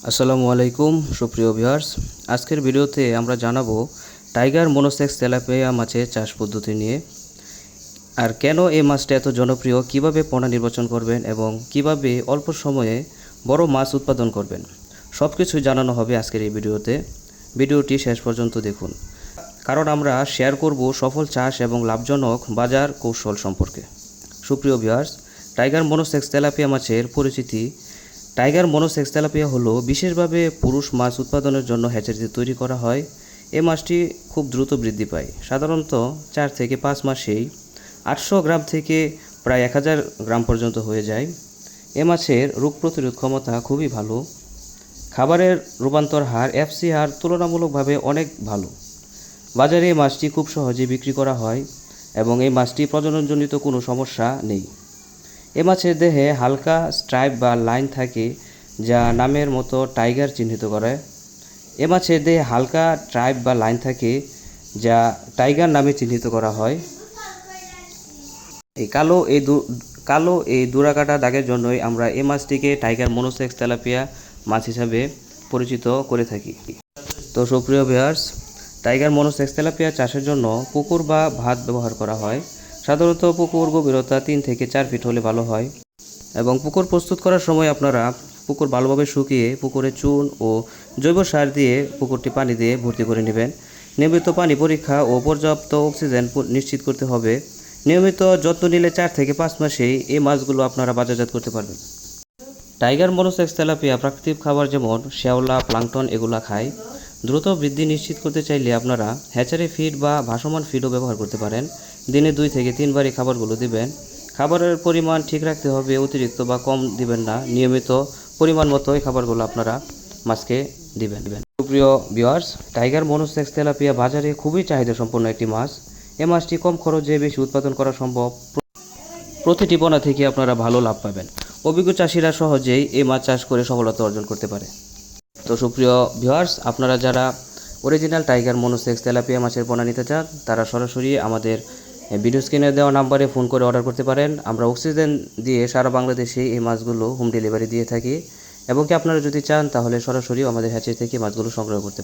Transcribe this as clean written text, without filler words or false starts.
আসসালামু আলাইকুম সুপ্রিয় ভিউয়ার্স। আজকের ভিডিওতে আমরা জানাবো টাইগার মনোসেক্স তেলাপিয়া মাছের চাষ পদ্ধতি নিয়ে, আর কেন এই মাছটা এত জনপ্রিয়, কিভাবে পোনা নির্বাচন করবেন এবং কিভাবে অল্প সময়ে বড় মাছ উৎপাদন করবেন, সব কিছুই জানানো হবে আজকের এই ভিডিওতে। ভিডিওটি শেষ পর্যন্ত দেখুন, কারণ আমরা শেয়ার করব সফল চাষ এবং লাভজনক বাজার কৌশল সম্পর্কে। সুপ্রিয় ভিউয়ার্স, টাইগার মনোসেক্স তেলাপিয়া মাছের পরিচিতি। টাইগার মনোসেক্স তেলাপিয়া হলো বিশেষভাবে পুরুষ মাছ উৎপাদনের জন্য হ্যাচারিতে তৈরি করা হয়। এই মাছটি খুব দ্রুত বৃদ্ধি পায়, সাধারণত 4 থেকে 5 মাসেই 800 গ্রাম থেকে প্রায় 1000 গ্রাম পর্যন্ত হয়ে যায়। এ মাছের রোগ প্রতিরোধ ক্ষমতা খুবই ভালো। খাবারের রূপান্তর হার এফসিআর তুলনামূলকভাবে অনেক ভালো। বাজারে এই মাছটি খুব সহজে বিক্রি করা হয় এবং এই মাছটি প্রজননজনিত কোনো সমস্যা নেই। এ মাছের দেহে হালকা স্ট্রাইপ বা লাইন থাকে, যা নামের মতো টাইগার চিহ্নিত করে। এ মাছের দেহে হালকা স্ট্রাইপ বা লাইন থাকে, যা টাইগার নামে চিহ্নিত করা হয়। এই কালো এই ডোরাকাটা দাগের জন্যই আমরা এই মাছটিকে টাইগার মনোসেক্স তেলাপিয়া মাছ হিসাবে পরিচিত করে থাকি। তো সুপ্রিয় ভিউয়ার্স, টাইগার মনোসেক্স তেলাপিয়া চাষের জন্য পুকুর বা ভাত ব্যবহার করা হয়। সাধারণত পুকুর গভীরতা 3 থেকে 4 ফিট হলে ভালো হয়। এবং পুকুর প্রস্তুত করার সময় আপনারা পুকুর ভালোভাবে শুকিয়ে পুকুরে চুন ও জৈব সার দিয়ে পুকুরটি পানি দিয়ে ভর্তি করে নেবেন। নিয়মিত পানি পরীক্ষা ও পর্যাপ্ত অক্সিজেন নিশ্চিত করতে হবে। নিয়মিত যত্ন নিলে 4 থেকে 5 মাসেই এই মাছগুলো আপনারা বাজারজাত করতে পারবেন। টাইগার মনোসেক্স তেলাপিয়া প্রাকৃতিক খাবার যেমন শ্যাওলা, প্লাঙ্কটন এগুলা খায়। দ্রুত বৃদ্ধি নিশ্চিত করতে চাইলে আপনারা হ্যাচারি ফিড বা ভাসমান ফিডও ব্যবহার করতে পারেন। দিনে 2 থেকে 3 বার এই খাবারগুলো দিবেন। খাবারের পরিমাণ ঠিক রাখতে হবে, অতিরিক্ত বা কম দিবেন না। নিয়মিত পরিমাণ মতো এই খাবারগুলো আপনারা মাছকে দিবেন। সুপ্রিয় ভিউয়ার্স, টাইগার মনোসেক্স তেলাপিয়া বাজারে খুবই চাহিদা সম্পন্ন একটি মাছ। এই মাছটি কম খরচে বেশি উৎপাদন করা সম্ভব। প্রতিটি পোনা থেকে আপনারা ভালো লাভ পাবেন। অভিজ্ঞ চাষিরা সহজেই এই মাছ চাষ করে সফলতা অর্জন করতে পারে। তো সুপ্রিয় ভিউয়ার্স, আপনারা যারা অরিজিনাল টাইগার মনোসেক্স তেলাপিয়া মাছের পোনা নিতে চান, তারা সরাসরি আমাদের ভিডিও স্ক্রিনে দেওয়া নাম্বারে ফোন করে অর্ডার করতে পারেন। আমরা অক্সিজেন দিয়ে সারা বাংলাদেশে এই মাছগুলো হোম ডেলিভারি দিয়ে থাকি, এবং কি আপনারা যদি চান তাহলে সরাসরি আমাদের হ্যাচারি থেকে মাছগুলো সংগ্রহ করতে